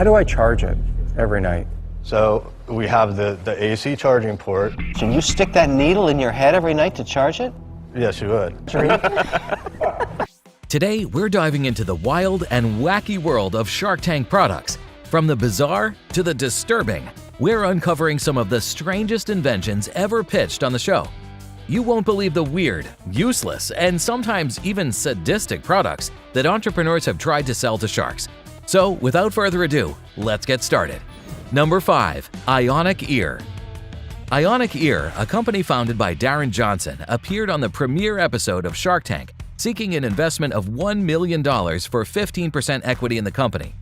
How do I charge it every night? So we have the AC charging port. Can you stick that needle in your head every night to charge it? Yes, you would. Today, we're diving into the wild and wacky world of Shark Tank products. From the bizarre to the disturbing, we're uncovering some of the strangest inventions ever pitched on the show. You won't believe the weird, useless, and sometimes even sadistic products that entrepreneurs have tried to sell to sharks. So, without further ado, let's get started. Number 5. Ionic Ear. Ionic Ear, a company founded by Darren Johnson, appeared on the premiere episode of Shark Tank, seeking an investment of $1 million for 15% equity in the company.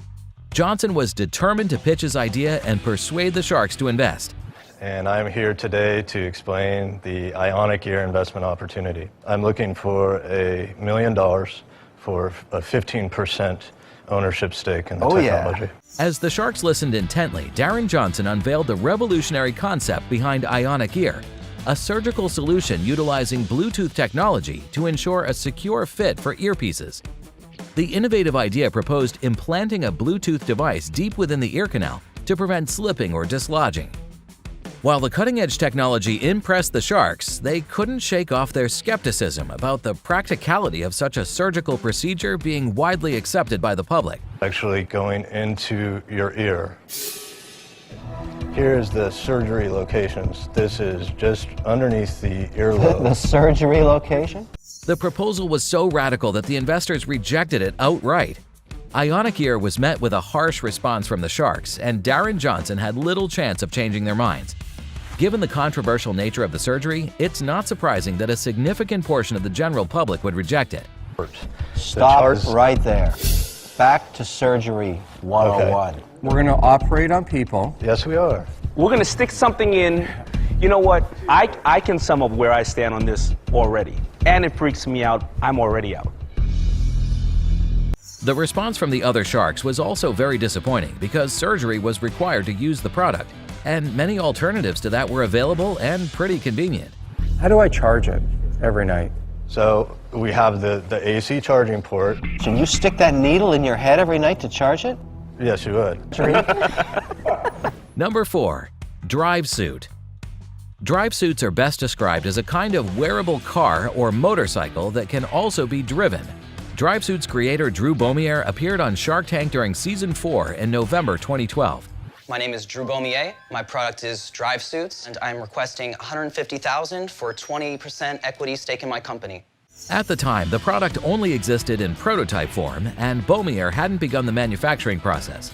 Johnson was determined to pitch his idea and persuade the sharks to invest. And I'm here today to explain the Ionic Ear investment opportunity. I'm looking for $1 million for a 15% ownership stake in the technology. Yeah. As the sharks listened intently, Darren Johnson unveiled the revolutionary concept behind Ionic Ear, a surgical solution utilizing Bluetooth technology to ensure a secure fit for earpieces. The innovative idea proposed implanting a Bluetooth device deep within the ear canal to prevent slipping or dislodging. While the cutting-edge technology impressed the sharks, they couldn't shake off their skepticism about the practicality of such a surgical procedure being widely accepted by the public. Actually going into your ear. Here's the surgery locations. This is just underneath the earlobe. The surgery location? The proposal was so radical that the investors rejected it outright. Ionic Ear was met with a harsh response from the sharks, and Darren Johnson had little chance of changing their minds. Given the controversial nature of the surgery, it's not surprising that a significant portion of the general public would reject it. Stop right there. Back to surgery 101. Okay. We're going to operate on people. Yes, we are. We're going to stick something in. You know what? I can sum up where I stand on this already. And it freaks me out. I'm already out. The response from the other sharks was also very disappointing because surgery was required to use the product, and many alternatives to that were available and pretty convenient. How do I charge it every night? So we have the AC charging port. Can you stick that needle in your head every night to charge it? Yes, you would. Number 4. Drive Suit. Drive suits are best described as a kind of wearable car or motorcycle that can also be driven. Drive Suit's creator Drew Beaumier appeared on Shark Tank during Season 4 in November 2012. My name is Drew Beaumier. My product is Drive Suits, and I'm requesting $150,000 for 20% equity stake in my company. At the time, the product only existed in prototype form, and Beaumier hadn't begun the manufacturing process.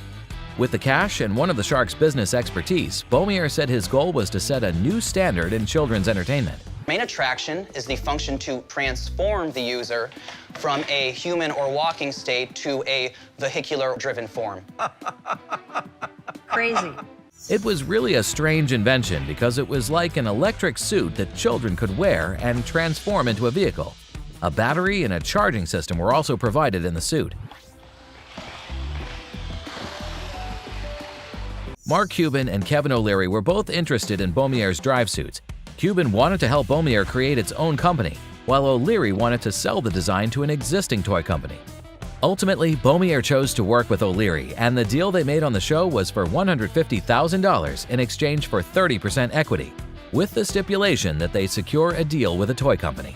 With the cash and one of the sharks' business expertise, Beaumier said his goal was to set a new standard in children's entertainment. Main attraction is the function to transform the user from a human or walking state to a vehicular-driven form. Crazy. It was really a strange invention because it was like an electric suit that children could wear and transform into a vehicle. A battery and a charging system were also provided in the suit. Mark Cuban and Kevin O'Leary were both interested in Beaumier's drive suits. Cuban wanted to help Beaumier create its own company, while O'Leary wanted to sell the design to an existing toy company. Ultimately, Beaumier chose to work with O'Leary, and the deal they made on the show was for $150,000 in exchange for 30% equity, with the stipulation that they secure a deal with a toy company.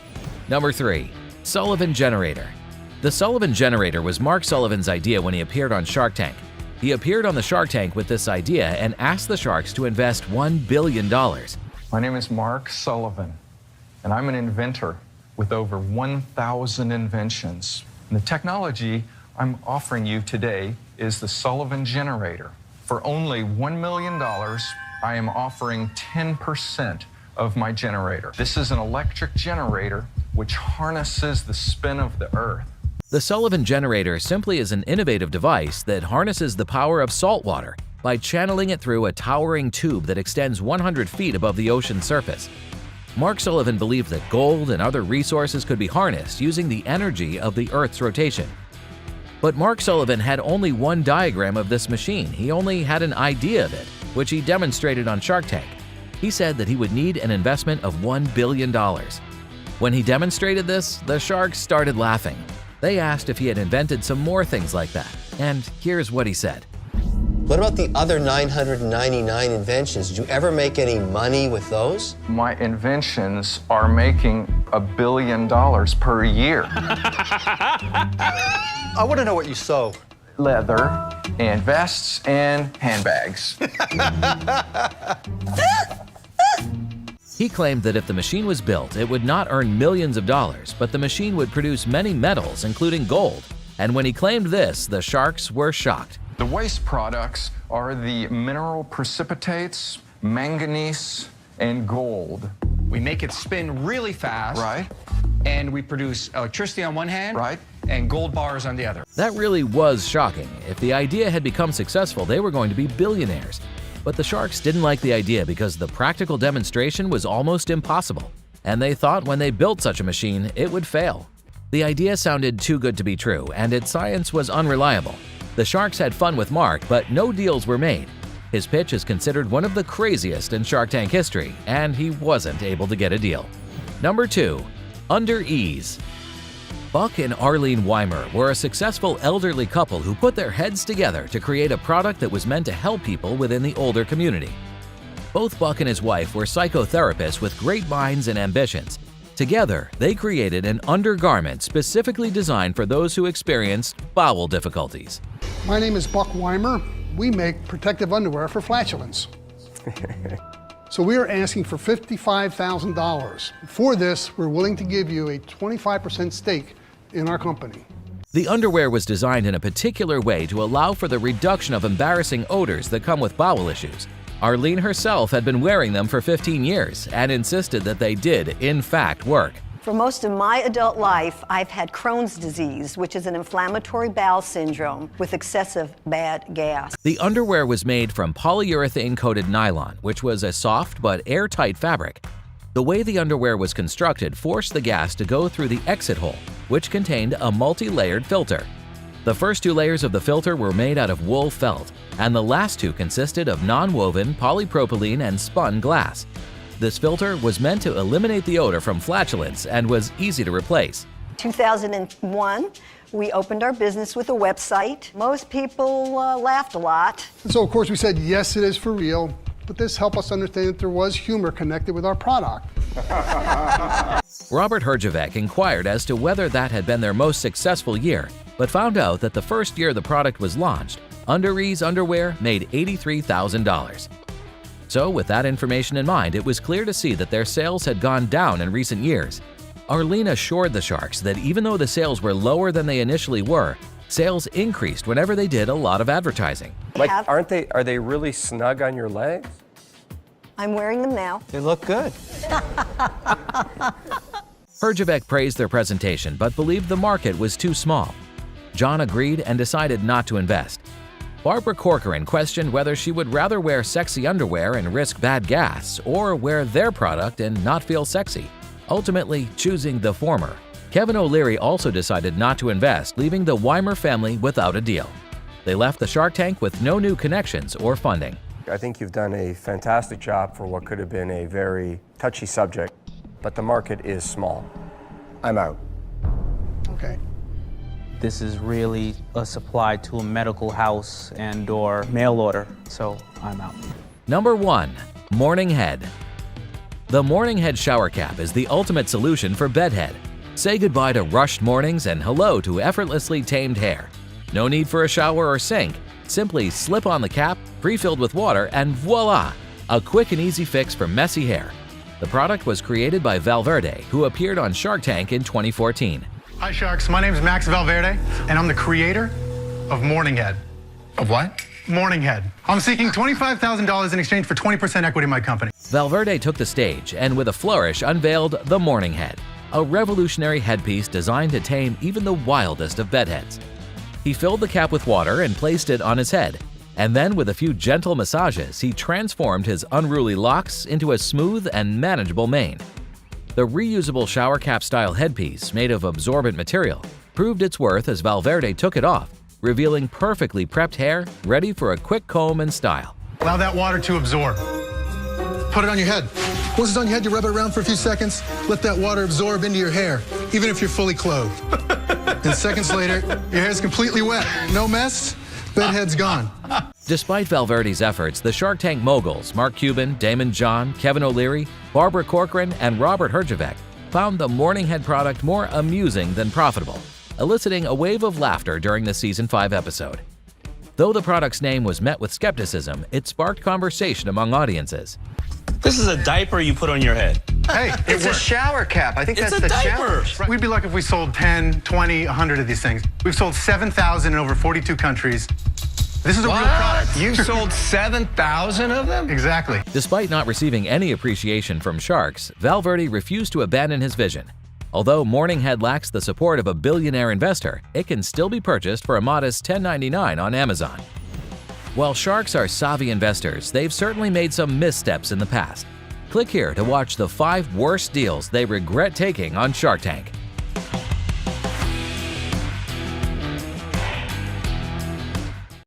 Number 3. Sullivan Generator. The Sullivan Generator was Mark Sullivan's idea when he appeared on Shark Tank. He appeared on the Shark Tank with this idea and asked the sharks to invest $1 billion. My name is Mark Sullivan, and I'm an inventor with over 1,000 inventions. And the technology I'm offering you today is the Sullivan Generator. For only $1 million, I am offering 10% of my generator. This is an electric generator which harnesses the spin of the Earth. The Sullivan Generator simply is an innovative device that harnesses the power of salt water by channeling it through a towering tube that extends 100 feet above the ocean's surface. Mark Sullivan believed that gold and other resources could be harnessed using the energy of the Earth's rotation. But Mark Sullivan had only one diagram of this machine. He only had an idea of it, which he demonstrated on Shark Tank. He said that he would need an investment of $1 billion. When he demonstrated this, the sharks started laughing. They asked if he had invented some more things like that, and here's what he said. What about the other 999 inventions? Did you ever make any money with those? My inventions are making $1 billion per year. I want to know what you sew. Leather and vests and handbags. He claimed that if the machine was built, it would not earn millions of dollars, but the machine would produce many metals, including gold. And when he claimed this, the sharks were shocked. The waste products are the mineral precipitates, manganese, and gold. We make it spin really fast. Right. And we produce electricity on one hand. Right. And gold bars on the other. That really was shocking. If the idea had become successful, they were going to be billionaires. But the sharks didn't like the idea because the practical demonstration was almost impossible. And they thought when they built such a machine, it would fail. The idea sounded too good to be true, and its science was unreliable. The sharks had fun with Mark, but no deals were made. His pitch is considered one of the craziest in Shark Tank history, and he wasn't able to get a deal. Number 2. Under Ease. Buck and Arlene Weimer were a successful elderly couple who put their heads together to create a product that was meant to help people within the older community. Both Buck and his wife were psychotherapists with great minds and ambitions. Together, they created an undergarment specifically designed for those who experienced bowel difficulties. My name is Buck Weimer. We make protective underwear for flatulence. So we are asking for $55,000. For this, we're willing to give you a 25% stake in our company. The underwear was designed in a particular way to allow for the reduction of embarrassing odors that come with bowel issues. Arlene herself had been wearing them for 15 years and insisted that they did, in fact, work. For most of my adult life, I've had Crohn's disease, which is an inflammatory bowel syndrome with excessive bad gas. The underwear was made from polyurethane-coated nylon, which was a soft but airtight fabric. The way the underwear was constructed forced the gas to go through the exit hole, which contained a multi-layered filter. The first 2 layers of the filter were made out of wool felt, and the last 2 consisted of non-woven polypropylene and spun glass. This filter was meant to eliminate the odor from flatulence and was easy to replace. 2001, we opened our business with a website. Most people laughed a lot. And so, of course, we said, yes, it is for real, but this helped us understand that there was humor connected with our product. Robert Herjavec inquired as to whether that had been their most successful year, but found out that the first year the product was launched, Under Ease underwear made $83,000. So with that information in mind, it was clear to see that their sales had gone down in recent years. Arlene assured the sharks that even though the sales were lower than they initially were, sales increased whenever they did a lot of advertising. Like, are they really snug on your legs? I'm wearing them now. They look good. Herjavec praised their presentation but believed the market was too small. John agreed and decided not to invest. Barbara Corcoran questioned whether she would rather wear sexy underwear and risk bad gas or wear their product and not feel sexy, ultimately choosing the former. Kevin O'Leary also decided not to invest, leaving the Weimer family without a deal. They left the Shark Tank with no new connections or funding. I think you've done a fantastic job for what could have been a very touchy subject, but the market is small. I'm out. Okay. This is really a supply to a medical house and or mail order, so I'm out. Number 1. Morning Head. The Morning Head shower cap is the ultimate solution for bedhead. Say goodbye to rushed mornings and hello to effortlessly tamed hair. No need for a shower or sink. Simply slip on the cap, pre-filled with water, and voila! A quick and easy fix for messy hair. The product was created by Valverde, who appeared on Shark Tank in 2014. Hi Sharks, my name is Max Valverde, and I'm the creator of Morning Head. Of what? Morning Head. I'm seeking $25,000 in exchange for 20% equity in my company. Valverde took the stage and with a flourish unveiled the Morning Head, a revolutionary headpiece designed to tame even the wildest of bedheads. He filled the cap with water and placed it on his head, and then with a few gentle massages, he transformed his unruly locks into a smooth and manageable mane. The reusable shower cap style headpiece, made of absorbent material, proved its worth as Valverde took it off, revealing perfectly prepped hair ready for a quick comb and style. Allow that water to absorb. Put it on your head. Once it's on your head, you rub it around for a few seconds. Let that water absorb into your hair, even if you're fully clothed. And seconds later, your hair's completely wet. No mess, Bedhead's gone. Despite Valverde's efforts, the Shark Tank moguls Mark Cuban, Damon John, Kevin O'Leary, Barbara Corcoran, and Robert Herjavec found the Morning Head product more amusing than profitable, eliciting a wave of laughter during the Season 5 episode. Though the product's name was met with skepticism, it sparked conversation among audiences. This is a diaper you put on your head. Hey, It's a shower cap. I think It's that's a the diaper. challenge. We'd be lucky if we sold 10, 20, 100 of these things. We've sold 7,000 in over 42 countries. This is a real product. You sold 7,000 of them? Exactly. Despite not receiving any appreciation from sharks, Valverde refused to abandon his vision. Although Morning Head lacks the support of a billionaire investor, it can still be purchased for a modest $10.99 on Amazon. While sharks are savvy investors, they've certainly made some missteps in the past. Click here to watch the 5 worst deals they regret taking on Shark Tank.